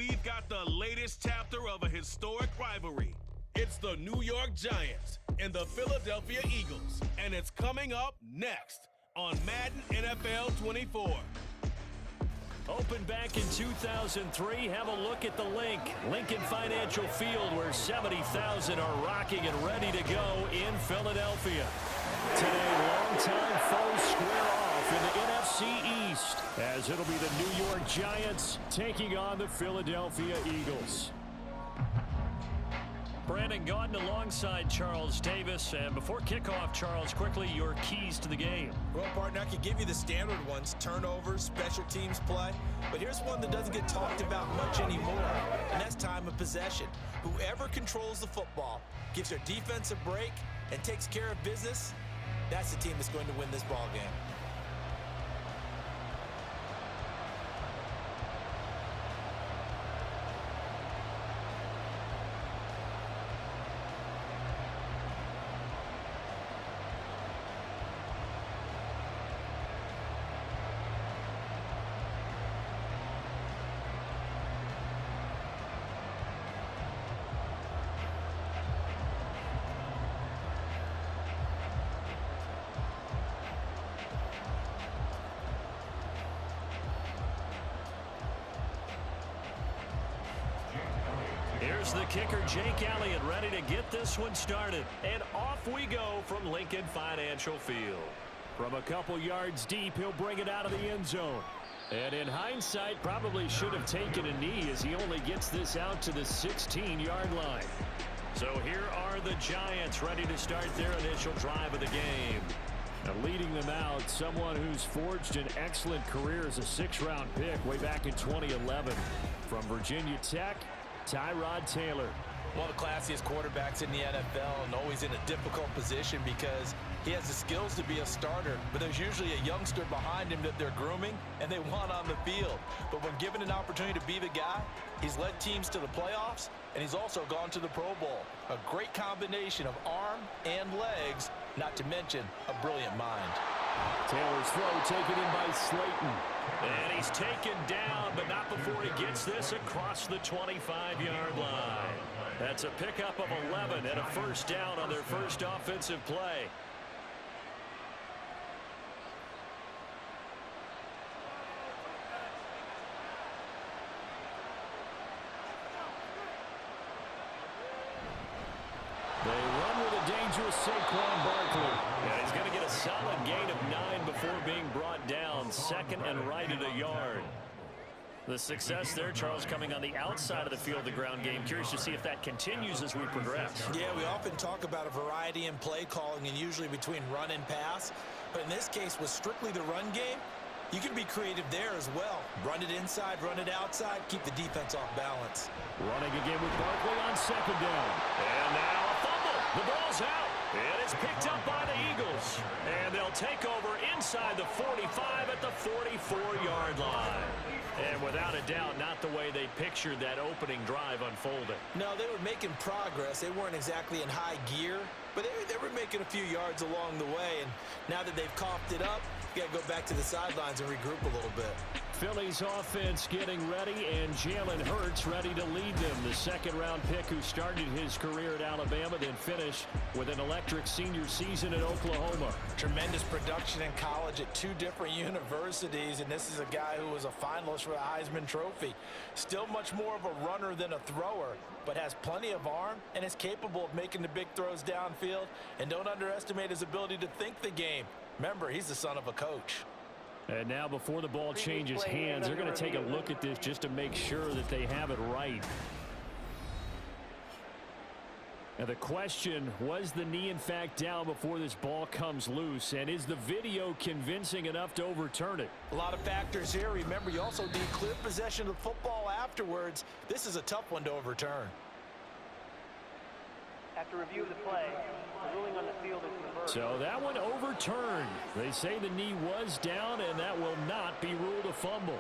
we've got the latest chapter of a historic rivalry. It's the New York Giants and the Philadelphia Eagles, and it's coming up next on Madden NFL 24. Opened back in 2003, have a look at the Lincoln Financial Field, where 70,000 are rocking and ready to go in Philadelphia. Today, longtime foes square off in the NFC East, as it'll be the New York Giants taking on the Philadelphia Eagles. Brandon Gaudin alongside Charles Davis. And before kickoff, Charles, quickly your keys to the game. Well, partner, I could give you the standard ones: turnovers, special teams play. But here's one that doesn't get talked about much anymore, and that's time of possession. Whoever controls the football, gives their defense a break, and takes care of business, that's the team that's going to win this ball game. Here's the kicker, Jake Elliott, ready to get this one started. And off we go from Lincoln Financial Field. From a couple yards deep, he'll bring it out of the end zone. And in hindsight, probably should have taken a knee, as he only gets this out to the 16-yard line. So here are the Giants ready to start their initial drive of the game. Now leading them out, someone who's forged an excellent career as a 6th-round pick way back in 2011. From Virginia Tech, Tyrod Taylor. One of the classiest quarterbacks in the NFL, and always in a difficult position because he has the skills to be a starter, but there's usually a youngster behind him that they're grooming and they want on the field. But when given an opportunity to be the guy, he's led teams to the playoffs, and he's also gone to the Pro Bowl. A great combination of arm and legs, not to mention a brilliant mind. Taylor's throw taken in by Slayton. And he's taken down, but not before he gets this across the 25-yard line. That's a pickup of 11 and a first down on their first offensive play. They run with a dangerous Saquon Barkley. And he's going to get a solid gain of 9 before being brought down. Second and right at a yard. The success there, Charles, coming on the outside of the field, the ground game. Curious to see if that continues as we progress. Yeah, we often talk about a variety in play calling, and usually between run and pass. But in this case, with strictly the run game, you can be creative there as well. Run it inside, run it outside, keep the defense off balance. Running again with Barkley on second down. And now a fumble. The ball's out. It is picked up by the Eagles. And they'll take over inside the 45 at the 44-yard line. And without a doubt, not the way they pictured that opening drive unfolding. No, they were making progress. They weren't exactly in high gear, but they were making a few yards along the way. And now that they've coughed it up, you got to go back to the sidelines and regroup a little bit. Philly's offense getting ready, and Jalen Hurts ready to lead them. The 2nd-round pick who started his career at Alabama, then finished with an electric senior season at Oklahoma. Tremendous production in college at 2 different universities, and this is a guy who was a finalist for the Heisman Trophy. Still much more of a runner than a thrower, but has plenty of arm and is capable of making the big throws downfield. And don't underestimate his ability to think the game. Remember, he's the son of a coach. And now before the ball changes hands, they're going to take a look at this just to make sure that they have it right. Now the question, was the knee in fact down before this ball comes loose? And is the video convincing enough to overturn it? A lot of factors here. Remember, you also need clear possession of the football afterwards. This is a tough one to overturn. After review of the play, the ruling on the field is reversed. So that one overturned. They say the knee was down, and that will not be ruled a fumble.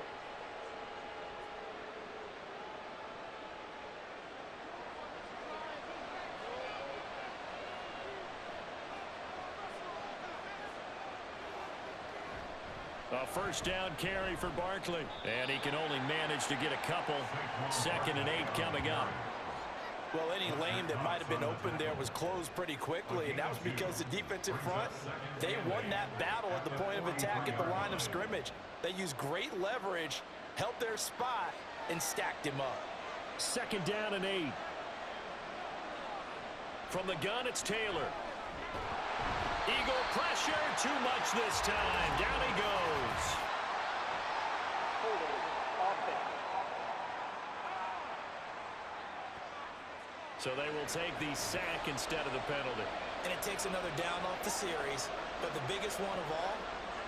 A first down carry for Barkley. And he can only manage to get a couple. 2nd and 8 coming up. Well, any lane that might have been open there was closed pretty quickly, and that was because the defensive front, they won that battle at the point of attack at the line of scrimmage. They used great leverage, held their spot, and stacked him up. 2nd down and 8. From the gun, it's Taylor. Eagle pressure, too much this time. Down he goes. Holding, offense. So they will take the sack instead of the penalty. And it takes another down off the series. But the biggest one of all,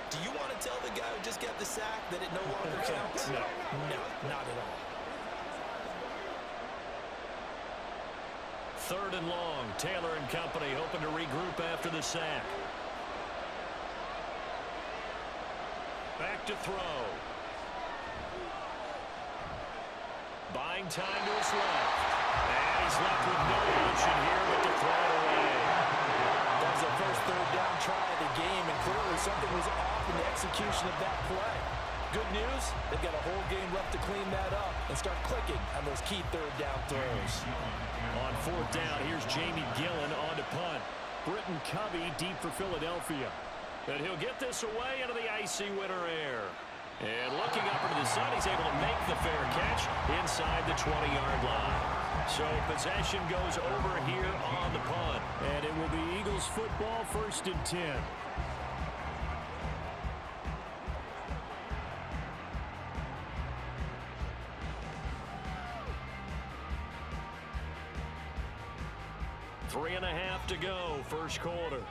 do you want to tell the guy who just got the sack that it no longer counts? No. No, not at all. 3rd and long. Taylor and company hoping to regroup after the sack. Back to throw. Buying time to his left. And he's left with no option here but to throw it away. That was their first 3rd down try of the game, and clearly something was off in the execution of that play. Good news, they've got a whole game left to clean that up and start clicking on those key 3rd down throws. On 4th down, here's Jamie Gillen on to punt. Britton Covey deep for Philadelphia. But he'll get this away into the icy winter air. And looking up into the sun, he's able to make the fair catch inside the 20-yard line. So possession goes over here on the punt. And it will be Eagles football, 1st and 10. Three and a half to go, 1st quarter.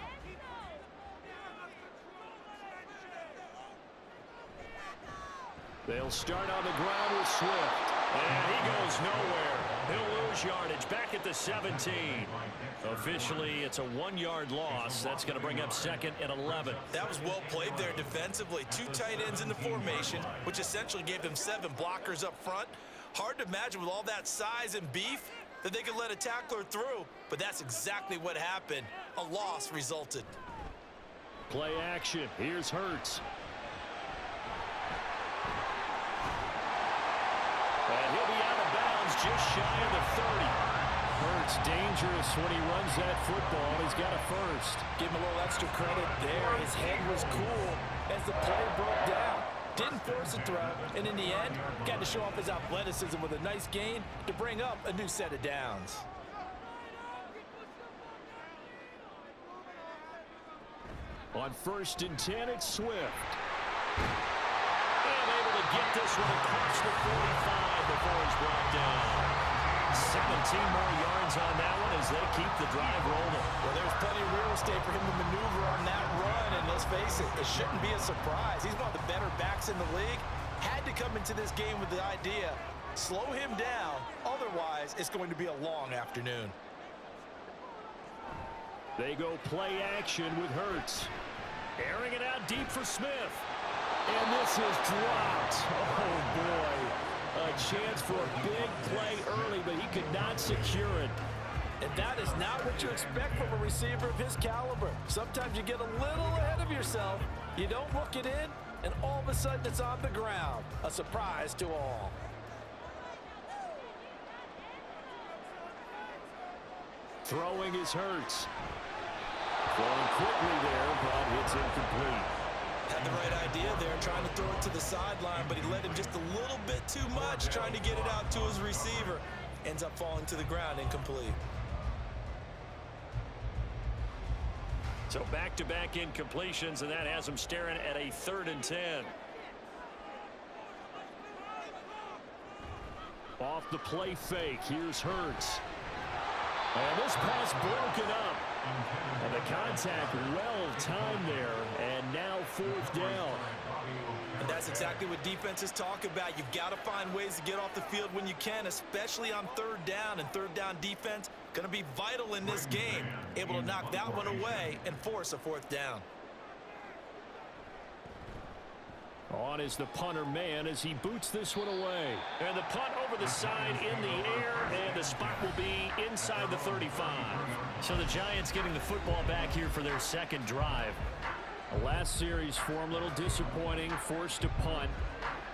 They'll start on the ground with Swift. And he goes nowhere. He'll lose yardage back at the 17. Officially, it's a 1-yard loss. That's going to bring up 2nd and 11. That was well played there defensively. 2 tight ends in the formation, which essentially gave them 7 blockers up front. Hard to imagine with all that size and beef that they could let a tackler through, but that's exactly what happened. A loss resulted. Play action. Here's Hurts. And he'll be out of bounds just shy of the 30. Hurts dangerous when he runs that football. He's got a first. Give him a little extra credit there. His head was cool as the play broke down. Didn't force a throw, and in the end, got to show off his athleticism with a nice gain to bring up a new set of downs. On 1st and 10, it's Swift. And able to get this one across the 45 before he's brought down. 17 more yards on that one as they keep the drive rolling. Well, there's plenty of real estate for him to maneuver on that run, and let's face it, it shouldn't be a surprise. He's one of the better backs in the league. Had to come into this game with the idea, slow him down, otherwise it's going to be a long afternoon. They go play action with Hurts. Airing it out deep for Smith. And this is dropped. Oh, boy. A chance for a big play early, but he could not secure it. And that is not what you expect from a receiver of his caliber. Sometimes you get a little ahead of yourself. You don't look it in, and all of a sudden it's on the ground. A surprise to all. Throwing is Hurts. Throwing quickly there, but it's incomplete. Had the right idea there, trying to throw it to the sideline, but he let him just a little bit too much, trying to get it out to his receiver. Ends up falling to the ground, incomplete. So back-to-back incompletions, and that has him staring at a 3rd and 10. Off the play fake, here's Hurts. And this pass broken up. And the contact well-timed there, and now 4th down. And that's exactly what defenses talk about. You've got to find ways to get off the field when you can, especially on 3rd down. And 3rd down defense going to be vital in this game. Able to knock that one away and force a 4th down. On is the punter man as he boots this one away. And the punt over the side in the air, and the spot will be inside the 35. So the Giants getting the football back here for their 2nd drive. The last series for him, a little disappointing, forced to punt.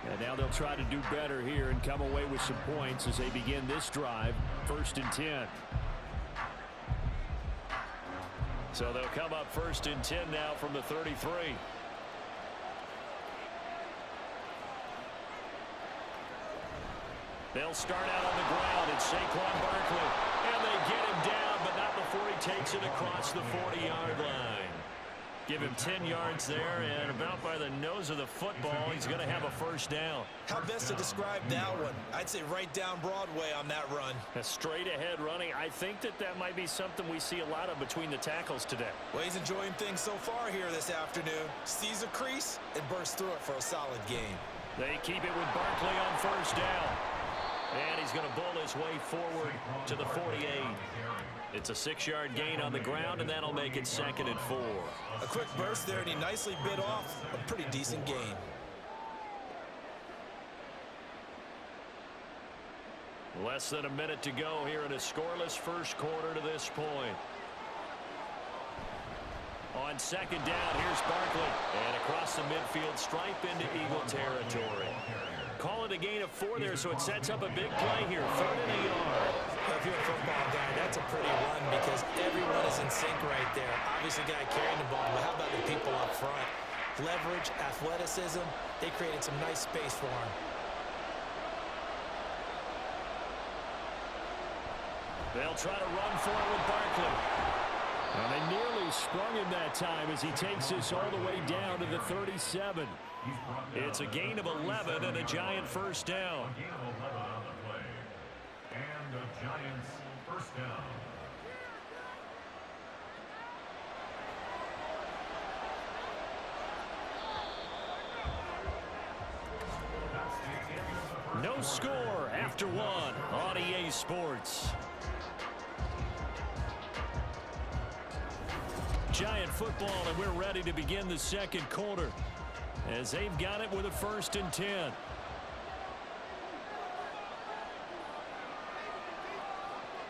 And now they'll try to do better here and come away with some points as they begin this drive, 1st and 10. So they'll come up 1st and 10 now from the 33. They'll start out on the ground. It's Saquon Barkley. And they get him down, but not before he takes it across the 40-yard line. Give him 10 yards there, and about by the nose of the football, he's going to have a first down. How best to describe that one? I'd say right down Broadway on that run. A straight-ahead running. I think that might be something we see a lot of between the tackles today. Well, he's enjoying things so far here this afternoon. Sees a crease and bursts through it for a solid gain. They keep it with Barkley on first down. And he's going to bull his way forward to the 48. It's a 6-yard gain on the ground, and that'll make it 2nd and 4. A quick burst there, and he nicely bit off a pretty decent gain. Less than a minute to go here in a scoreless first quarter to this point. On 2nd down, here's Barkley. And across the midfield stripe into Eagle territory. Call it a gain of 4 there, so it sets up a big play here. 3rd and a yard. If you're a football guy, that's a pretty run because everyone is in sync right there. Obviously, guy carrying the ball, but how about the people up front? Leverage, athleticism, they created some nice space for him. They'll try to run for it with Barkley. And they nearly sprung him that time as he takes this all the way down to the 37. It's a gain of 11 and a Giant first down. And the Giants first down. No score after 1 on EA Sports. Giant football, and we're ready to begin the second quarter as they've got it with a 1st and 10.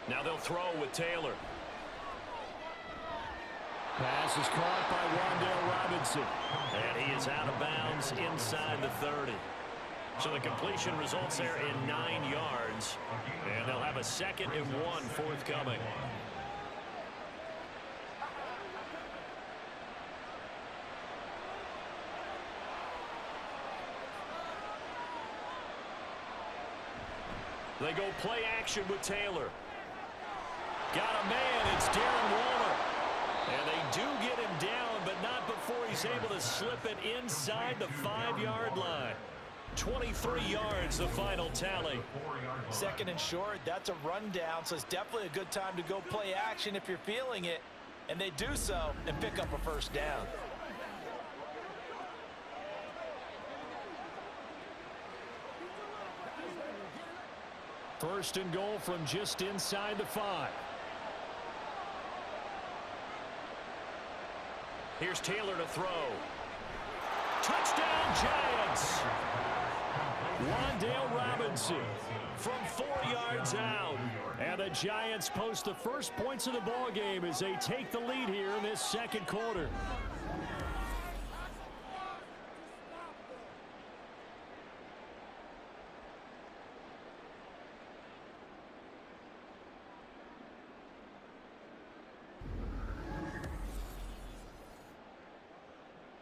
Now they'll throw with Taylor. Pass is caught by Wan'Dale Robinson, and he is out of bounds inside the 30. So the completion results there in 9 yards, and they'll have a 2nd and 1 forthcoming. They go play action with Taylor. Got a man, it's Darren Waller. And they do get him down, but not before he's able to slip it inside the 5-yard line. 23 yards, the final tally. 2nd and short, that's a rundown, so it's definitely a good time to go play action if you're feeling it. And they do so and pick up a first down. First and goal from just inside the 5. Here's Taylor to throw. Touchdown, Giants! Wan'Dale Robinson from 4 yards out. And the Giants post the first points of the ball game as they take the lead here in this second quarter.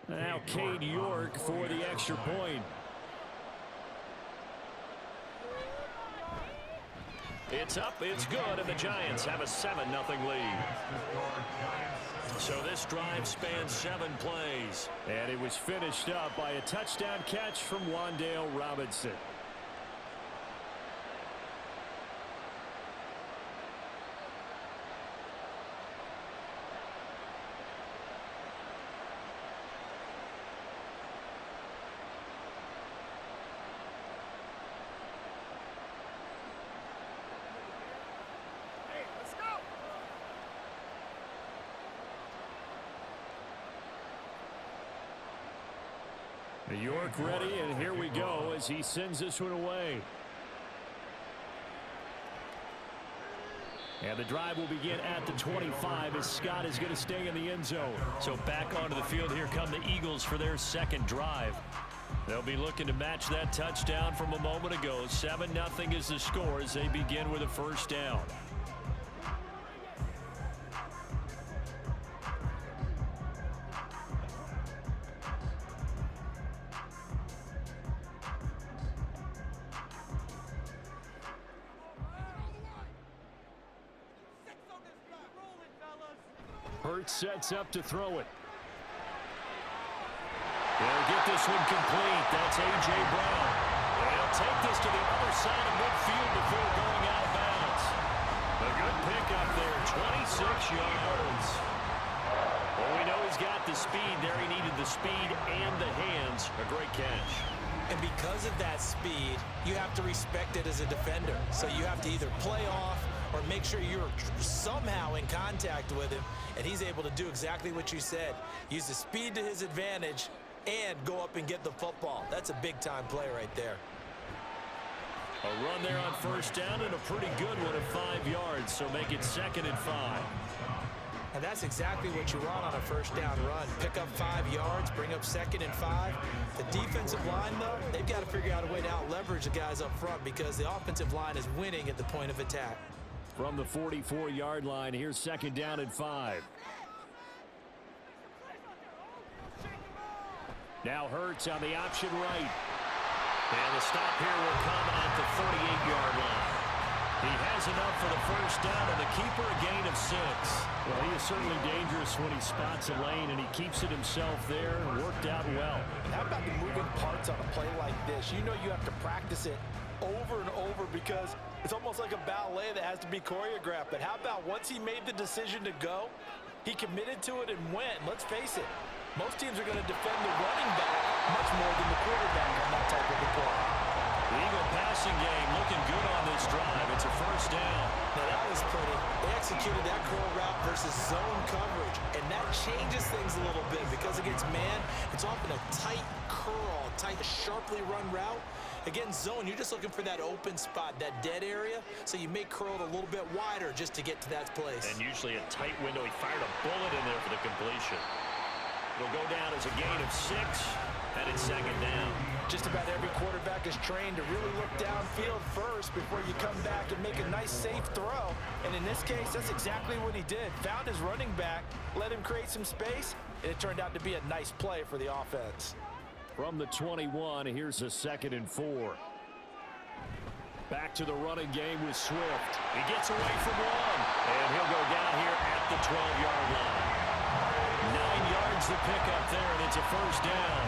Now Cade York for the extra point. It's up, it's good, and the Giants have a 7-0 lead. So this drive spans 7 plays. And it was finished up by a touchdown catch from Wan'Dale Robinson. York ready, and here we go as he sends this one away. And the drive will begin at the 25 as Scott is going to stay in the end zone. So back onto the field here come the Eagles for their second drive. They'll be looking to match that touchdown from a moment ago. 7-0 is the score as they begin with a first down. Hurts sets up to throw it. They'll get this one complete. That's A.J. Brown. They'll take this to the other side of midfield before going out of bounds. A good pickup there, 26 yards. Well, we know he's got the speed there. He needed the speed and the hands. A great catch. And because of that speed, you have to respect it as a defender. So you have to either play off or make sure you're somehow in contact with him, and he's able to do exactly what you said. Use the speed to his advantage and go up and get the football. That's a big-time play right there. A run there on first down and a pretty good one at 5 yards, so make it 2nd and 5. And that's exactly what you want on a first down run. Pick up 5 yards, bring up 2nd and 5. The defensive line, though, they've got to figure out a way to out-leverage the guys up front because the offensive line is winning at the point of attack. From the 44-yard line, here's 2nd down and 5. Now Hurts on the option right. And the stop here will come at the 48-yard line. He has enough for the first down, and the keeper a gain of 6. Well, he is certainly dangerous when he spots a lane, and he keeps it himself there. Worked out well. How about the moving parts on a play like this? You know you have to practice it over and over because it's almost like a ballet that has to be choreographed. But how about once he made the decision to go, he committed to it and went. Let's face it, most teams are going to defend the running back much more than the quarterback on that type of a play. The Eagle passing game looking good on this drive. It's a first down. Now that was pretty. They executed that curl route versus zone coverage, and that changes things a little bit because against man, it's often a tight curl, tight, sharply run route. Against zone, you're just looking for that open spot, that dead area, so you may curl it a little bit wider just to get to that place. And usually a tight window. He fired a bullet in there for the completion. It'll go down as a gain of 6, and it's 2nd down. Just about every quarterback is trained to really look downfield first before you come back and make a nice, safe throw. And in this case, that's exactly what he did. Found his running back, let him create some space, and it turned out to be a nice play for the offense. From the 21, here's a 2nd and 4. Back to the running game with Swift. He gets away from one, and he'll go down here at the 12-yard line. 9 yards to pick up there, and it's a first down.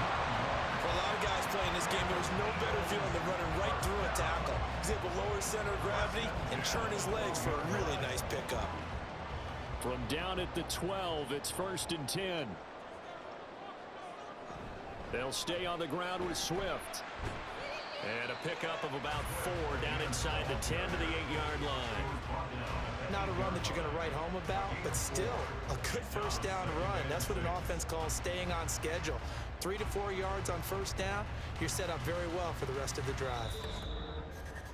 For a lot of guys playing this game, there's no better feeling than running right through a tackle. He's able to lower his center of gravity and churn his legs for a really nice pickup. From down at the 12, it's 1st and 10. They'll stay on the ground with Swift. And a pickup of about 4 down inside the 10 to the 8-yard line. Not a run that you're going to write home about, but still a good first down run. That's what an offense calls staying on schedule. 3 to 4 yards on first down, you're set up very well for the rest of the drive.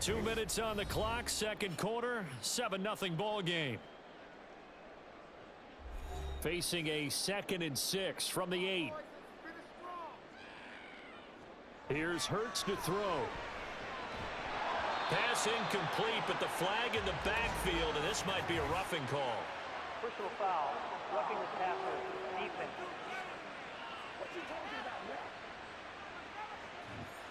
2 minutes on the clock, 2nd quarter, 7-0 ball game. Facing a 2nd and 6 from the 8. Here's Hurts to throw. Pass incomplete, but the flag in the backfield, and this might be a roughing call. Personal foul, roughing the passer, defense.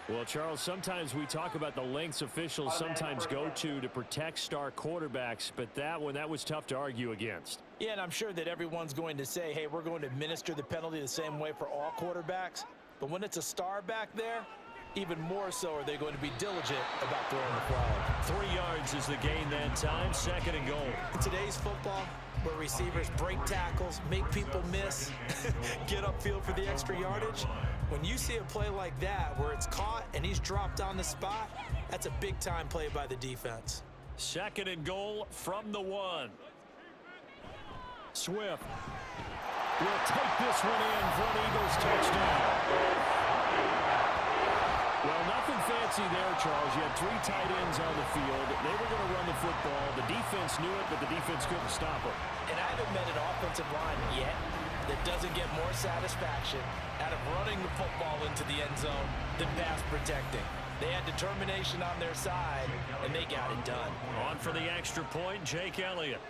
Well, Charles, sometimes we talk about the lengths officials sometimes go to protect star quarterbacks, but that was tough to argue against. Yeah, and I'm sure that everyone's going to say, hey, we're going to administer the penalty the same way for all quarterbacks. But when it's a star back there, even more so are they going to be diligent about throwing the flag. 3 yards is the gain that time, 2nd and goal. In today's football, where receivers break tackles, make people miss, get upfield for the extra yardage, when you see a play like that where it's caught and he's dropped on the spot, that's a big-time play by the defense. 2nd and goal from the 1. Swift will take this one in for an Eagles touchdown. Well, nothing fancy there, Charles. You had 3 tight ends on the field. They were going to run the football. The defense offense knew it, but the defense couldn't stop it. And I haven't met an offensive line yet that doesn't get more satisfaction out of running the football into the end zone than pass protecting. They had determination on their side, and they got it done. On for the extra point, Jake Elliott.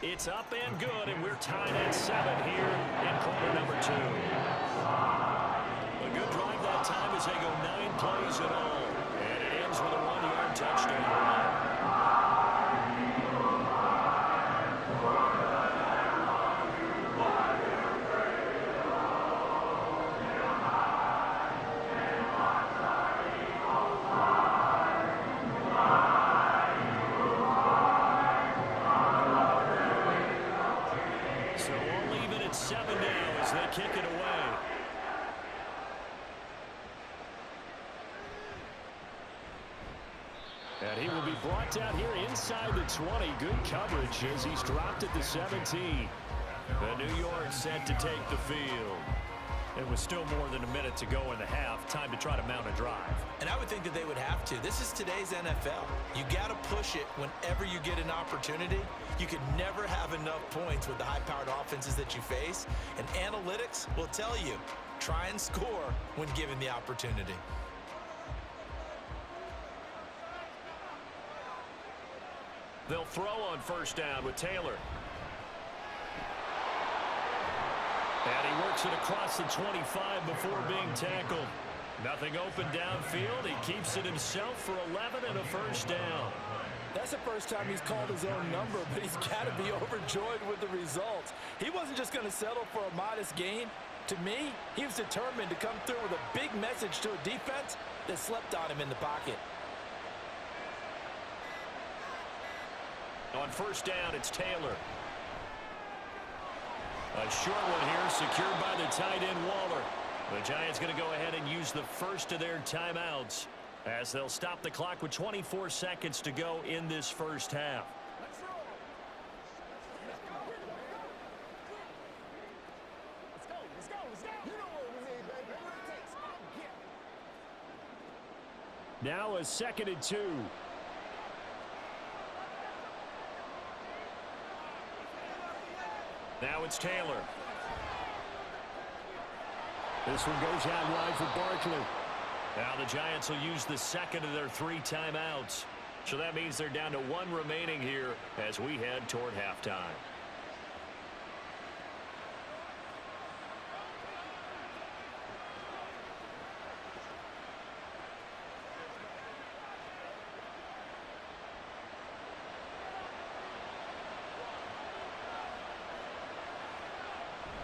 It's up and good, and we're tied at 7 here in quarter number 2. A good drive that time as they go 9 plays in all. And it ends with a 1-yard touchdown. So we'll leave it at 7 now as they kick it away. And he will be brought down here inside the 20. Good coverage as he's dropped at the 17. The New York set to take the field. It was still more than a minute to go in the half. Time to try to mount a drive. And I would think that they would have to. This is today's NFL. You got to push it whenever you get an opportunity. You can never have enough points with the high-powered offenses that you face. And analytics will tell you, try and score when given the opportunity. They'll throw on first down with Taylor. And he works it across the 25 before being tackled. Nothing open downfield. He keeps it himself for 11 and a first down. That's the first time he's called his own number, but he's got to be overjoyed with the results. He wasn't just going to settle for a modest gain. To me, he was determined to come through with a big message to a defense that slept on him in the pocket. On first down, it's Taylor. A short one here, secured by the tight end Waller. The Giants going to go ahead and use the first of their timeouts as they'll stop the clock with 24 seconds to go in this first half. Now a 2nd and 2. Now it's Taylor. This one goes out wide for Barkley. Now the Giants will use the second of their 3 timeouts. So that means they're down to 1 remaining here as we head toward halftime.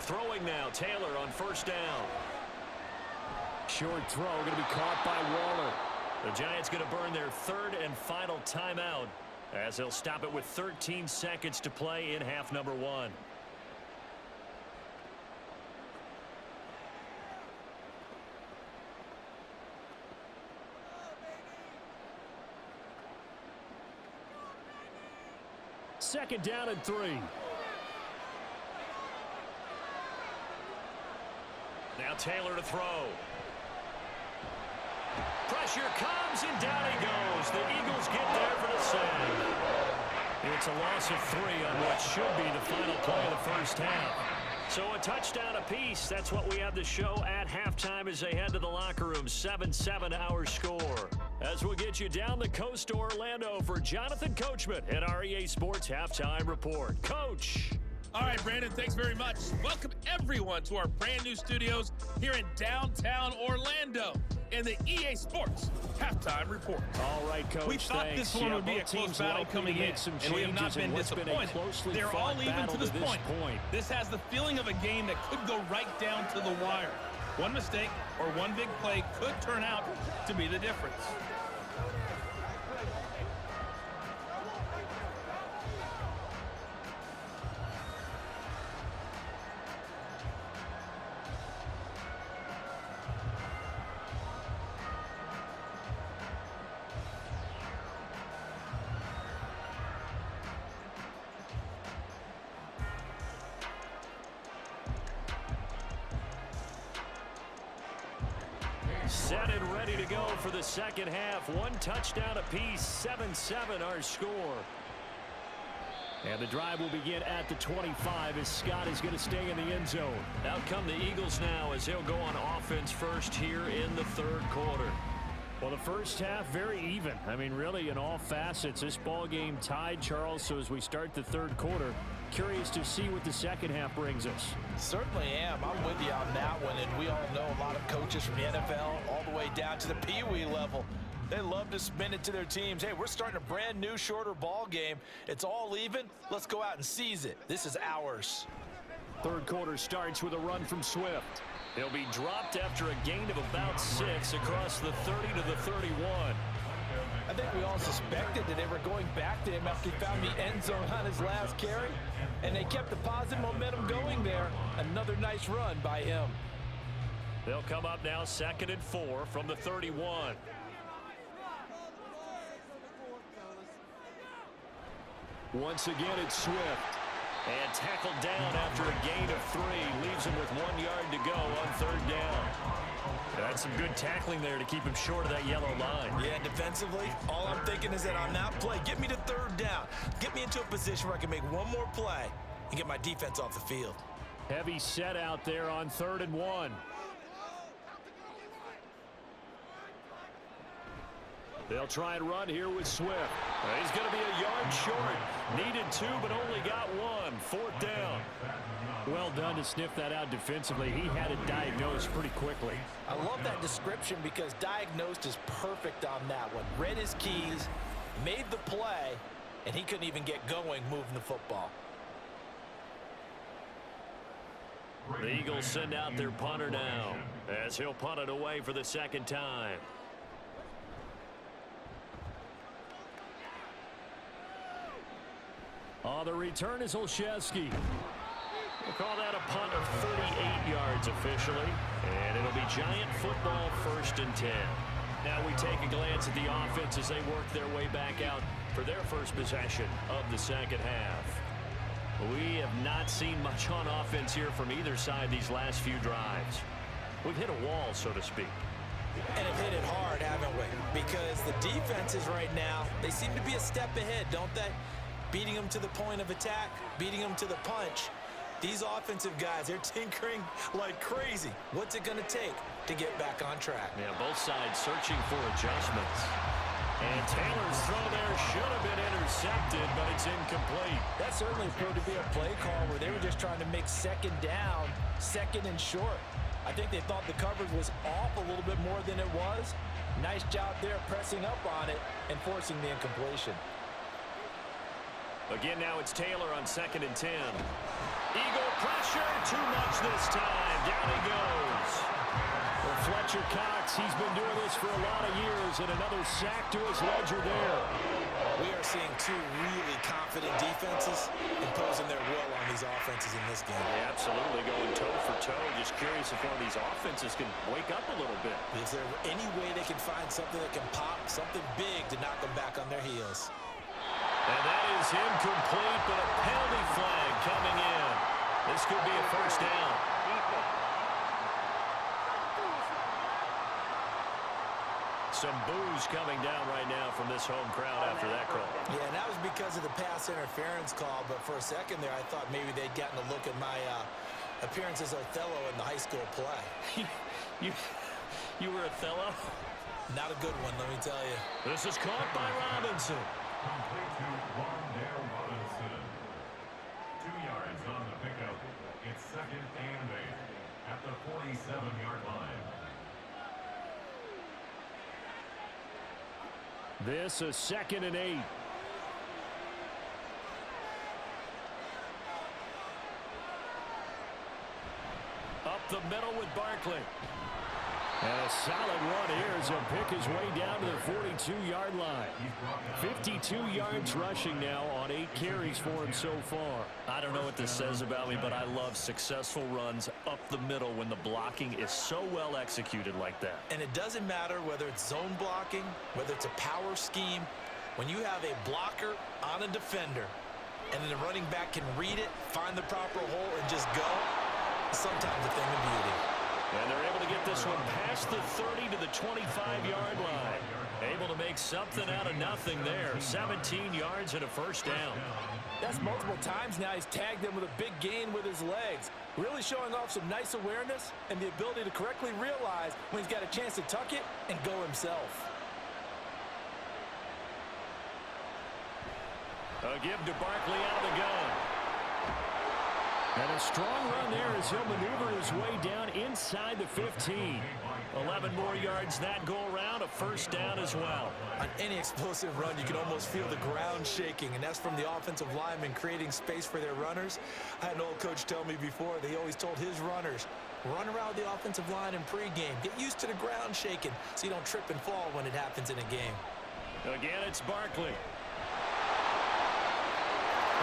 Throwing now, Taylor on first down. Short throw going to be caught by Waller. The Giants going to burn their 3rd and final timeout as they'll stop it with 13 seconds to play in half number 1. Second down and 3. Now Taylor to throw. Pressure comes, and down he goes. The Eagles get there for the save. It's a loss of 3 on what should be the final play of the first half. So a touchdown apiece. That's what we have to show at halftime as they head to the locker room. 7-7 our score. As we'll get you down the coast to Orlando for Jonathan Coachman at our EA Sports Halftime Report. Coach. All right, Brandon, thanks very much. Welcome, everyone, to our brand new studios here in downtown Orlando in the EA Sports Halftime Report. All right, Coach, we thought this one would be a close battle coming in, and we have not been disappointed. They're all even to this point. This has the feeling of a game that could go right down to the wire. One mistake or one big play could turn out to be the difference. Set and ready ready to go for the second half. One touchdown apiece, 7-7 our score. And the drive will begin at the 25 as Scott is going to stay in the end zone. Out come the Eagles now as they'll go on offense first here in the third quarter. Well, the first half, very even. I mean, really, in all facets, this ball game tied, Charles. So as we start the third quarter, curious to see what the second half brings us. Certainly am. I'm with you on that one. And we all know a lot of coaches from the NFL all the way down to the Pee Wee level. They love to spin it to their teams. Hey, we're starting a brand new, shorter ball game. It's all even. Let's go out and seize it. This is ours. Third quarter starts with a run from Swift. He'll be dropped after a gain of about 6 across the 30 to the 31. I think we all suspected that they were going back to him after he found the end zone on his last carry. And they kept the positive momentum going there. Another nice run by him. They'll come up now 2nd and 4 from the 31. Once again, it's Swift. And tackled down after a gain of 3. Leaves him with 1 yard to go on 3rd down. That's some good tackling there to keep him short of that yellow line. Yeah, defensively, all I'm thinking is that on that play, get me to 3rd down. Get me into a position where I can make one more play and get my defense off the field. Heavy set out there on 3rd and 1. They'll try and run here with Swift. He's going to be a yard short. Needed 2, but only got 1. 4th down. Well done to sniff that out defensively. He had it diagnosed pretty quickly. I love that description because diagnosed is perfect on that one. Read his keys, made the play, and he couldn't even get going moving the football. The Eagles send out their punter now as he'll punt it away for the 2nd time. The return is Olszewski. We'll call that a punt of 38 yards officially. And it'll be Giant football 1st and 10. Now we take a glance at the offense as they work their way back out for their first possession of the second half. We have not seen much on offense here from either side these last few drives. We've hit a wall, so to speak. And have hit it hard, haven't we? Because the defenses right now, they seem to be a step ahead, don't they? Beating them to the point of attack, beating them to the punch. These offensive guys, they're tinkering like crazy. What's it going to take to get back on track? Yeah, both sides searching for adjustments. And Taylor's throw there should have been intercepted, but it's incomplete. That certainly proved to be a play call where they were just trying to make 2nd down, 2nd and short. I think they thought the coverage was off a little bit more than it was. Nice job there pressing up on it and forcing the incompletion. Again, now it's Taylor on 2nd and 10. Eagle pressure, too much this time. Down he goes. Well, Fletcher Cox, he's been doing this for a lot of years, and another sack to his ledger there. We are seeing 2 really confident defenses imposing their will on these offenses in this game. Yeah, absolutely, going toe for toe. Just curious if one of these offenses can wake up a little bit. Is there any way they can find something that can pop, something big to knock them back on their heels? And that is incomplete, but a penalty flag coming in. This could be a 1st down. Some boos coming down right now from this home crowd after that call. Yeah, and that was because of the pass interference call, but for a second there I thought maybe they'd gotten a look at my appearance as Othello in the high school play. You were Othello? Not a good one, let me tell you. This is caught by Robinson. Complete to Wandale Robinson. 2 yards on the pickup. It's 2nd and 8 at the 47-yard line. This is 2nd and 8. Up the middle with Barkley. And a solid run here as he'll pick his way down to the 42-yard line. 52 yards rushing now on 8 carries for him so far. I don't know what this says about me, but I love successful runs up the middle when the blocking is so well executed like that. And it doesn't matter whether it's zone blocking, whether it's a power scheme. When you have a blocker on a defender and then the running back can read it, find the proper hole, and just go, sometimes a thing of beauty. And they're able to get this one past the 30 to the 25-yard line. Able to make something out of nothing there. 17 yards and a first down. That's multiple times now he's tagged them with a big gain with his legs. Really showing off some nice awareness and the ability to correctly realize when he's got a chance to tuck it and go himself. A give to Barkley out of the gun. And a strong run there as he'll maneuver his way down inside the 15. 11 more yards that go around, a first down as well. On any explosive run, you can almost feel the ground shaking, and that's from the offensive linemen creating space for their runners. I had an old coach tell me before, they always told his runners, run around the offensive line in pregame. Get used to the ground shaking so you don't trip and fall when it happens in a game. Again, it's Barkley.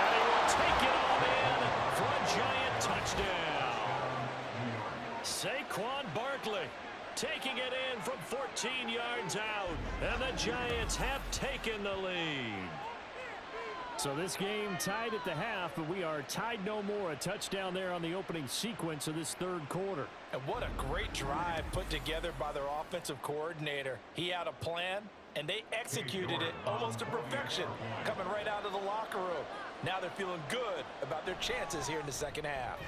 And he will take it all in for a Giant touchdown. Saquon Barkley taking it in from 14 yards out. And the Giants have taken the lead. So this game tied at the half, but we are tied no more. A touchdown there on the opening sequence of this third quarter. And what a great drive put together by their offensive coordinator. He had a plan, and they executed it almost to perfection, coming right out of the locker room. Now they're feeling good about their chances here in the second half.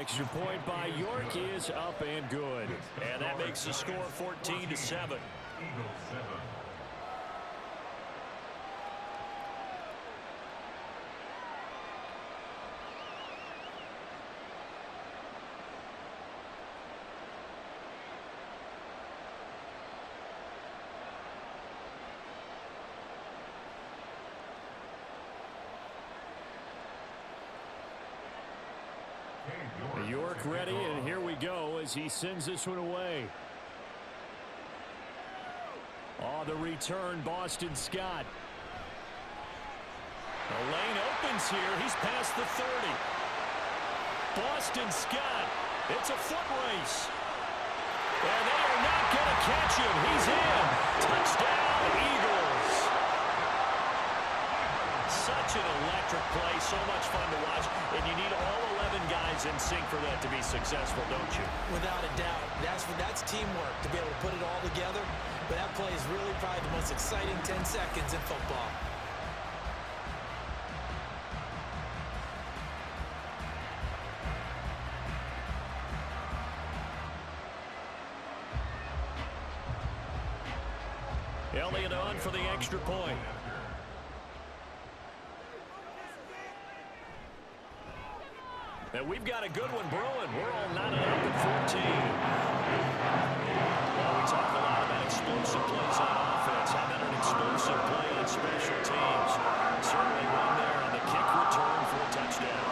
Extra point by York is up and good. And that makes the score 14-7. Eagles 7. York ready, and here we go as he sends this one away. On the return, Boston Scott. The lane opens here. He's past the 30. Boston Scott. It's a foot race. And they are not going to catch him. He's in. Touchdown, Eagles. Such an electric play, so much fun to watch, and you need all 11 guys in sync for that to be successful, don't you? Without a doubt. That's teamwork to be able to put it all together, but that play is really probably the most exciting 10 seconds in football. Elliott on for the extra point. And we've got a good one brewing. We're all knotted up at 14. Well, we talk a lot about explosive plays on offense. How about an explosive play on special teams? Certainly one there on the kick return for a touchdown.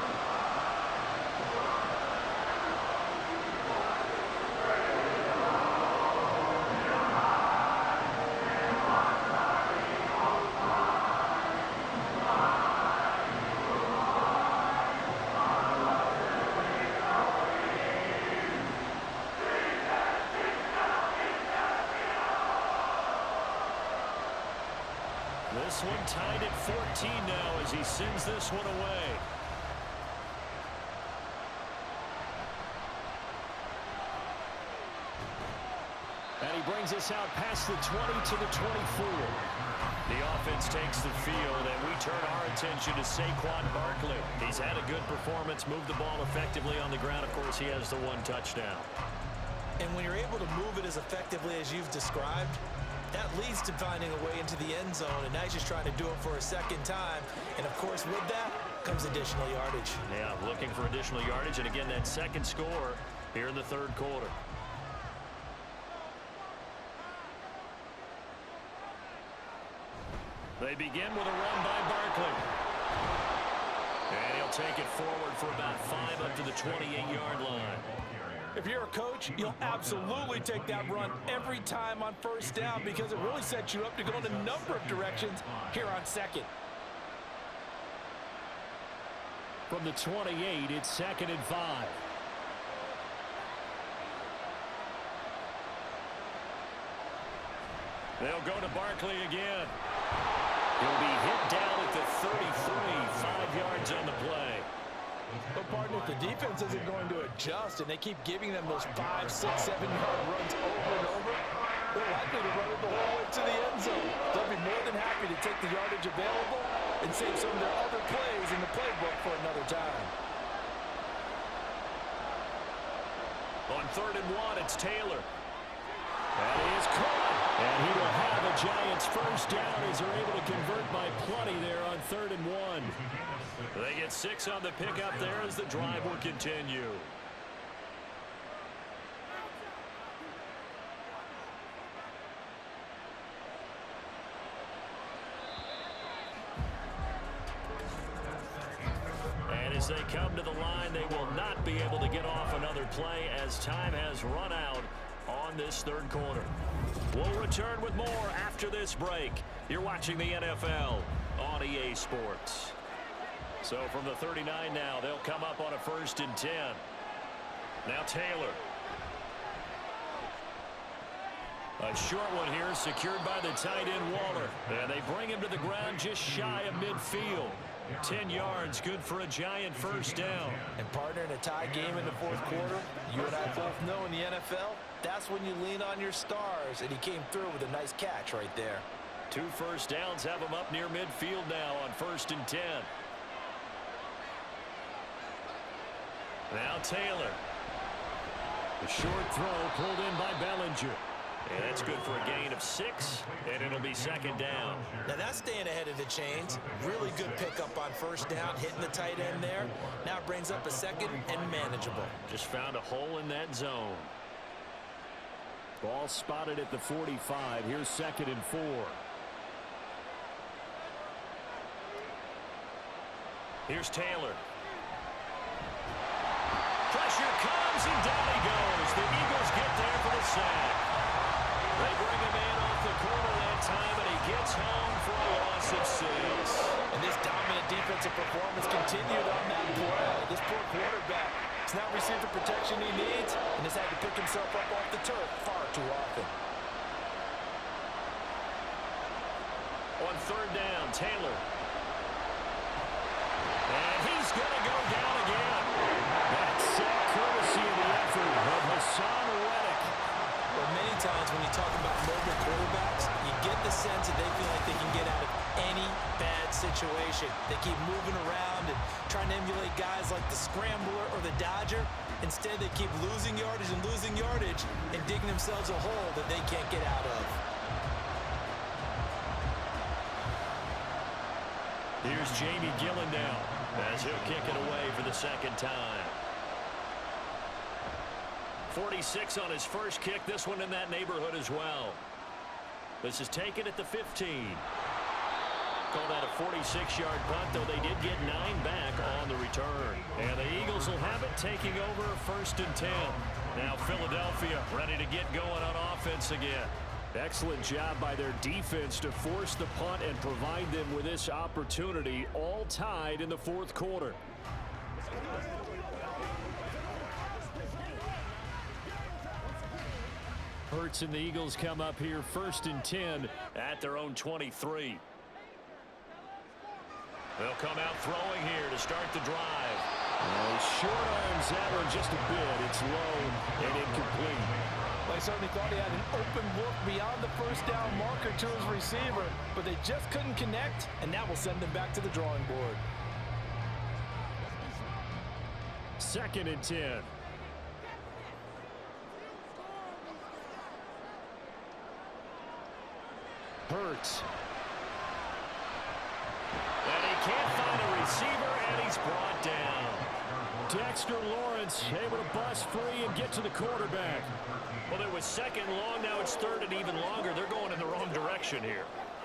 This one tied at 14 now as he sends this one away. And he brings us out past the 20 to the 24. The offense takes the field, and we turn our attention to Saquon Barkley. He's had a good performance, moved the ball effectively on the ground. Of course, he has the one touchdown. And when you're able to move it as effectively as you've described, that leads to finding a way into the end zone, and now he's just trying to do it for a second time. And, of course, with that comes additional yardage. Yeah, looking for additional yardage, and again, that second score here in the third quarter. They begin with a run by Barkley. And he'll take it forward for about 5 up to the 28-yard line. If you're a coach, you'll absolutely take that run every time on first down because it really sets you up to go in a number of directions here on second. From the 28, it's 2nd and 5. They'll go to Barkley again. He'll be hit down at the 33, 5 yards on the play. But, partner, if the defense isn't going to adjust and they keep giving them those 5, 6, 7-yard runs over and over, they're likely to run it the whole way to the end zone. They'll be more than happy to take the yardage available and save some of their other plays in the playbook for another time. On 3rd and 1, it's Taylor. And he is caught. And he will have a Giants first down as they're able to convert by plenty there on 3rd and 1. They get 6 on the pickup there as the drive will continue. And as they come to the line, they will not be able to get off another play as time has run out on this 3rd quarter. We'll return with more after this break. You're watching the NFL on EA Sports. So from the 39 now, they'll come up on a 1st and 10. Now Taylor. A short one here secured by the tight end Waller. And they bring him to the ground just shy of midfield. 10 yards, good for a Giant first down. And partner, in a tie game in the 4th quarter, you and I both know in the NFL, that's when you lean on your stars, and he came through with a nice catch right there. 2 first downs have him up near midfield now on 1st and 10. Now Taylor. The short throw pulled in by Bellinger. And that's good for a gain of 6, and it'll be 2nd down. Now that's staying ahead of the chains. Really good pickup on 1st down, hitting the tight end there. Now it brings up a 2nd and manageable. Just found a hole in that zone. Ball spotted at the 45. Here's 2nd and 4. Here's Taylor. Pressure comes, and down he goes. The Eagles get there for the sack. They bring him in off the corner that time, and he gets home for a loss of 6. And this dominant defensive performance continued on that play. This poor quarterback has not received the protection he needs and has had to pick himself up off the turf far too often. On 3rd down, Taylor. And he's going to go down again. That's courtesy of the effort of Hassan Reddick. Well, many times when you talk about mobile quarterbacks, you get the sense that they feel like they can get out of any bad situation. They keep moving around and trying to emulate guys like the Scrambler or the Dodger. Instead, they keep losing yardage and digging themselves a hole that they can't get out of. Here's Jamie Gillen now as he'll kick it away for the 2nd time. 46 on his first kick. This one in that neighborhood as well. This is taken at the 15. Call that a 46-yard punt, though they did get 9 back on the return. And the Eagles will have it taking over 1st and 10. Now Philadelphia ready to get going on offense again. Excellent job by their defense to force the punt and provide them with this opportunity, all tied in the 4th quarter. Hurts and the Eagles come up here 1st and 10 at their own 23. They'll come out throwing here to start the drive. Short arms that one just a bit. It's low and incomplete. Well, I certainly thought he had an open look beyond the 1st down marker to his receiver, but they just couldn't connect, and that will send them back to the drawing board. 2nd and 10. Hurts. And he can't find a receiver, and he's brought down. Dexter Lawrence able to bust free and get to the quarterback. Well, it was 2nd long. Now it's 3rd and even longer. They're going in the wrong direction here.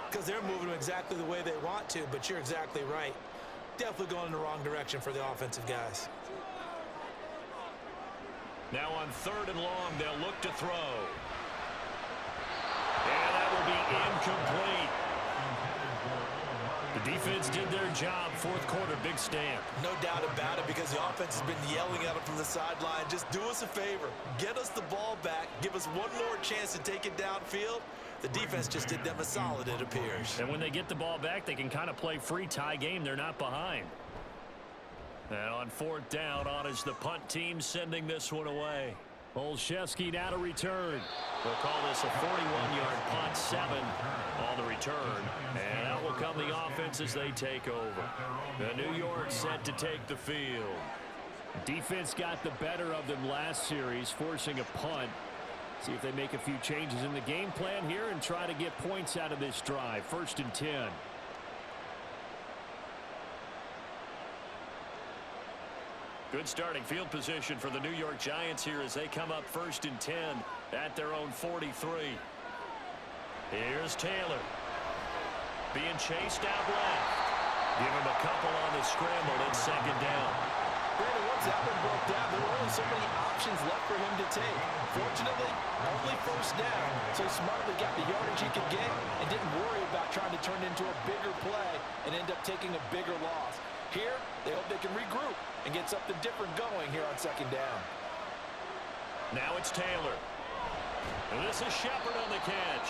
Because they're moving exactly the way they want to, but you're exactly right. Definitely going in the wrong direction for the offensive guys. Now on 3rd and long, they'll look to throw. And that will be incomplete. The defense did their job. 4th quarter, big stand. No doubt about it, because the offense has been yelling at them from the sideline. Just do us a favor. Get us the ball back. Give us one more chance to take it downfield. The defense just did them a solid, it appears. And when they get the ball back, they can kind of play free tie game. They're not behind. And on 4th down, on is the punt team sending this one away. Olszewski now to return. They'll call this a 41-yard punt, 7 on the return. And out will come the offense as they take over. The New York set to take the field. Defense got the better of them last series, forcing a punt. See if they make a few changes in the game plan here and try to get points out of this drive. 1st and 10. Good starting field position for the New York Giants here as they come up 1st and 10 at their own 43. Here's Taylor. Being chased out left. Give him a couple on the scramble. It's 2nd down. Brandon, once that one broke down, there were only so many options left for him to take. Fortunately, only 1st down, so he smartly got the yardage he could get and didn't worry about trying to turn it into a bigger play and end up taking a bigger loss. Here, they hope they can regroup and get something different going here on 2nd down. Now it's Taylor. And this is Shepard on the catch.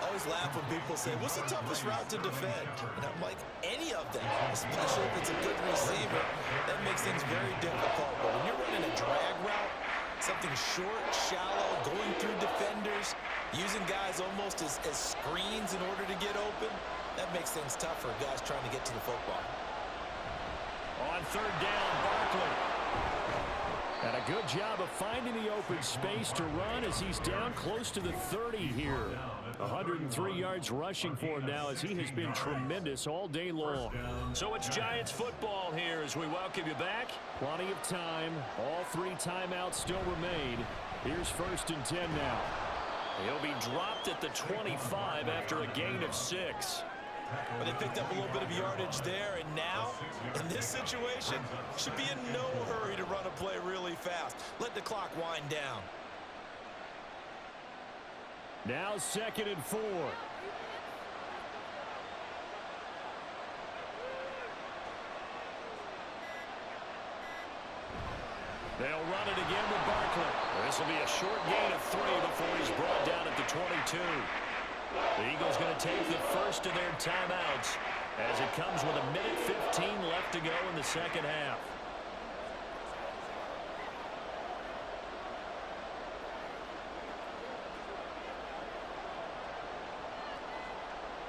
I always laugh when people say, what's the toughest route to defend? And I'm like, any of them, especially if it's a good receiver. That makes things very difficult. But when you're running a drag route, something short, shallow, going through defenders, using guys almost as screens in order to get open, that makes things tough for guys trying to get to the football. On 3rd down, Barkley. And a good job of finding the open space to run as he's down close to the 30 here. 103 yards rushing for him now as he has been tremendous all day long. So it's Giants football here as we welcome you back. Plenty of time. All 3 timeouts still remain. Here's 1st and 10 now. He'll be dropped at the 25 after a gain of 6. But they picked up a little bit of yardage there, and now, in this situation, should be in no hurry to run a play really fast. Let the clock wind down. Now 2nd and 4. They'll run it again with Barkley. This will be a short gain of 3 before he's brought down at the 22. The Eagles going to take the first of their timeouts as it comes with 1:15 left to go in the 2nd half.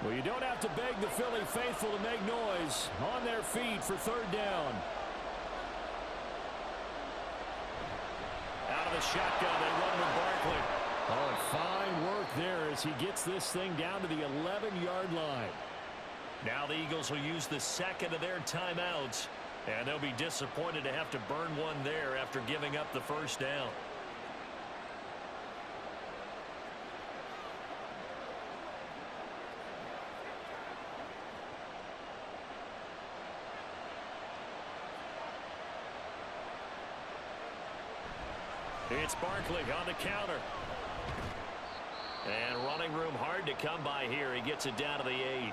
Well, you don't have to beg the Philly faithful to make noise. On their feet for 3rd down. Out of the shotgun, they run with Barkley. Oh, fine work there as he gets this thing down to the 11-yard line. Now the Eagles will use the 2nd of their timeouts, and they'll be disappointed to have to burn one there after giving up the 1st down. It's Barkley on the counter. And running room hard to come by here. He gets it down to the 8.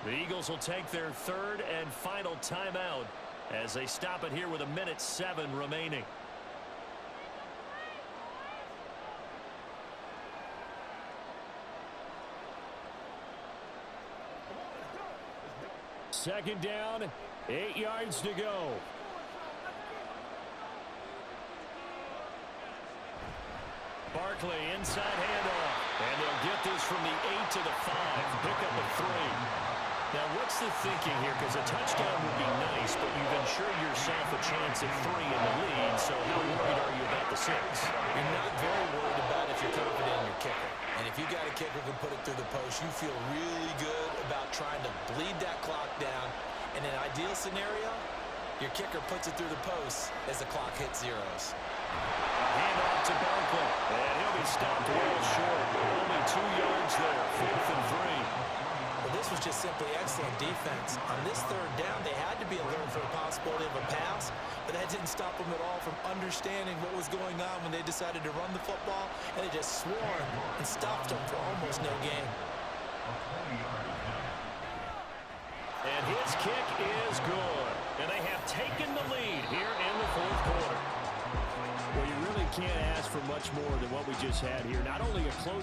The Eagles will take their 3rd and final timeout as they stop it here with 1:07 remaining. Second down, 8 yards to go. Barkley inside handoff. And they'll get this from the 8 to the 5. Pick up a 3. Now, what's the thinking here? Because a touchdown would be nice, but you've ensured yourself a chance at 3 in the lead. So how worried are you about the 6? You're not very worried about if you're confident in your kicker. And if you got a kicker who can put it through the post, you feel really good about trying to bleed that clock down. In an ideal scenario, your kicker puts it through the post as the clock hits zeros. Handoff to Barkley. And he'll be stopped well short. Only 2 yards there. 4th and 3. Well, this was just simply excellent defense. On this 3rd down, they had to be alert for the possibility of a pass, but that didn't stop them at all from understanding what was going on when they decided to run the football, and they just swarmed and stopped them for almost no gain. And his kick is good. And they have taken the lead here in the 4th quarter. Well, you really can't ask for much more than what we just had here. Not only a close